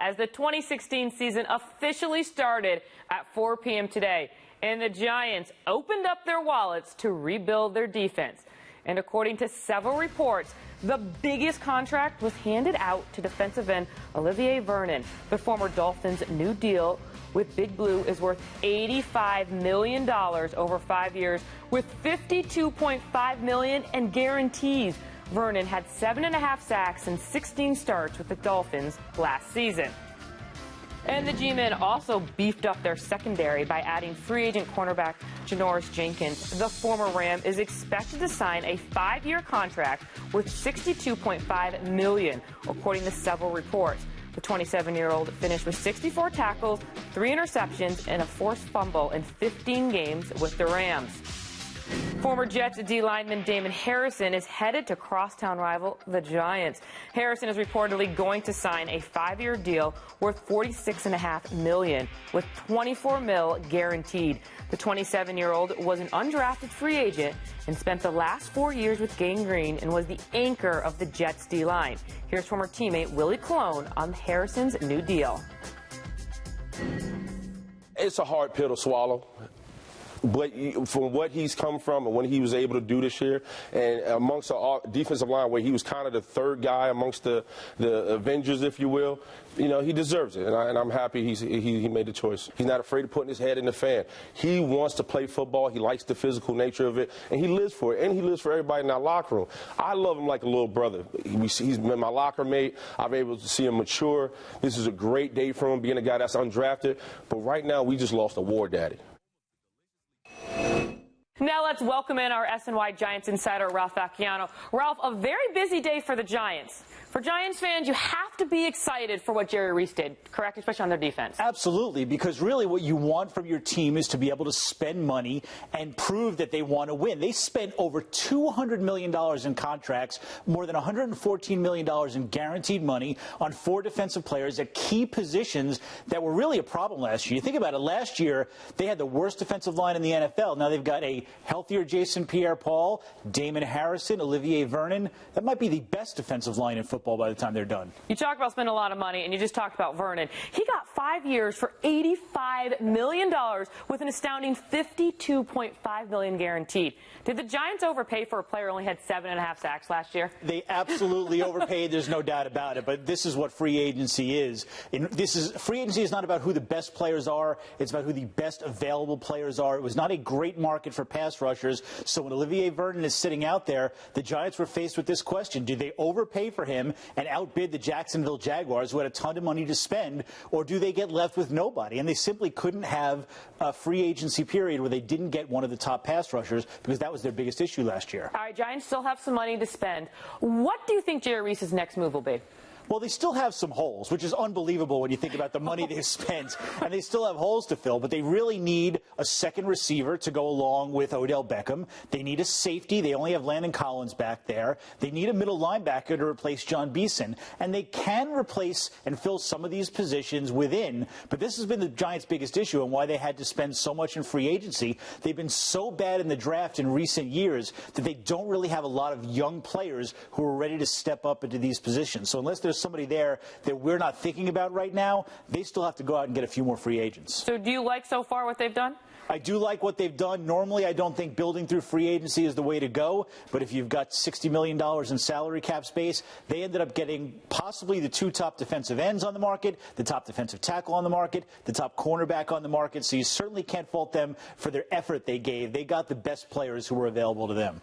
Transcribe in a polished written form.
as the 2016 season officially started at 4 p.m. today, and the Giants opened up their wallets to rebuild their defense. And according to several reports, the biggest contract was handed out to defensive end Olivier Vernon. The former Dolphins' new deal with Big Blue is worth $85 million over 5 years, with $52.5 million in guarantees. Vernon had 7.5 sacks and 16 starts with the Dolphins last season. And the G-Men also beefed up their secondary by adding free agent cornerback Janoris Jenkins. The former Ram is expected to sign a 5-year contract worth $62.5 million, according to several reports. The 27-year-old finished with 64 tackles, 3 interceptions, and a forced fumble in 15 games with the Rams. Former Jets D lineman Damon Harrison is headed to crosstown rival the Giants. Harrison is reportedly going to sign a 5-year deal worth $46.5 million, with $24 million guaranteed. The 27-year-old was an undrafted free agent and spent the last 4 years with Gang Green and was the anchor of the Jets D line. Here's former teammate Willie Colon on Harrison's new deal. It's a hard pill to swallow. But from what he's come from and what he was able to do this year, and amongst the defensive line where he was kind of the third guy amongst the Avengers, if you will, you know, he deserves it. And I'm happy he made the choice. He's not afraid of putting his head in the fan. He wants to play football. He likes the physical nature of it, and he lives for it. And he lives for everybody in that locker room. I love him like a little brother. He's been my locker mate. I've been able to see him mature. This is a great day for him, being a guy that's undrafted. But right now, we just lost a war daddy. Now let's welcome in our SNY Giants insider, Ralph Vacchiano. Ralph, a very busy day for the Giants. For Giants fans, you have to be excited for what Jerry Reese did, correct? Especially on their defense. Absolutely, because really what you want from your team is to be able to spend money and prove that they want to win. They spent over $200 million in contracts, more than $114 million in guaranteed money on 4 defensive players at key positions that were really a problem last year. You think about it, last year they had the worst defensive line in the NFL. Now they've got a healthier Jason Pierre-Paul, Damon Harrison, Olivier Vernon. That might be the best defensive line in football by the time they're done. You talk about spending a lot of money, and you just talked about Vernon. He got 5 years for $85 million with an astounding $52.5 million guaranteed. Did the Giants overpay for a player who only had 7.5 sacks last year? They absolutely overpaid. There's no doubt about it. But this is what free agency is. Free agency is not about who the best players are. It's about who the best available players are. It was not a great market for pass rushers. So when Olivier Vernon is sitting out there, the Giants were faced with this question. Do they overpay for him and outbid the Jacksonville Jaguars, who had a ton of money to spend, or do they get left with nobody? And they simply couldn't have a free agency period where they didn't get one of the top pass rushers, because that was their biggest issue last year. All right, Giants still have some money to spend. What do you think Jerry Reese's next move will be? Well, they still have some holes, which is unbelievable when you think about the money they've spent. And they still have holes to fill, but they really need a second receiver to go along with Odell Beckham. They need a safety. They only have Landon Collins back there. They need a middle linebacker to replace John Beeson. And they can replace and fill some of these positions within. But this has been the Giants' biggest issue and why they had to spend so much in free agency. They've been so bad in the draft in recent years that they don't really have a lot of young players who are ready to step up into these positions. So unless there's somebody there that we're not thinking about right now, they still have to go out and get a few more free agents. So do you like so far what they've done? I do like what they've done. Normally, I don't think building through free agency is the way to go. But if you've got $60 million in salary cap space, they ended up getting possibly the 2 top defensive ends on the market, the top defensive tackle on the market, the top cornerback on the market. So you certainly can't fault them for their effort they gave. They got the best players who were available to them.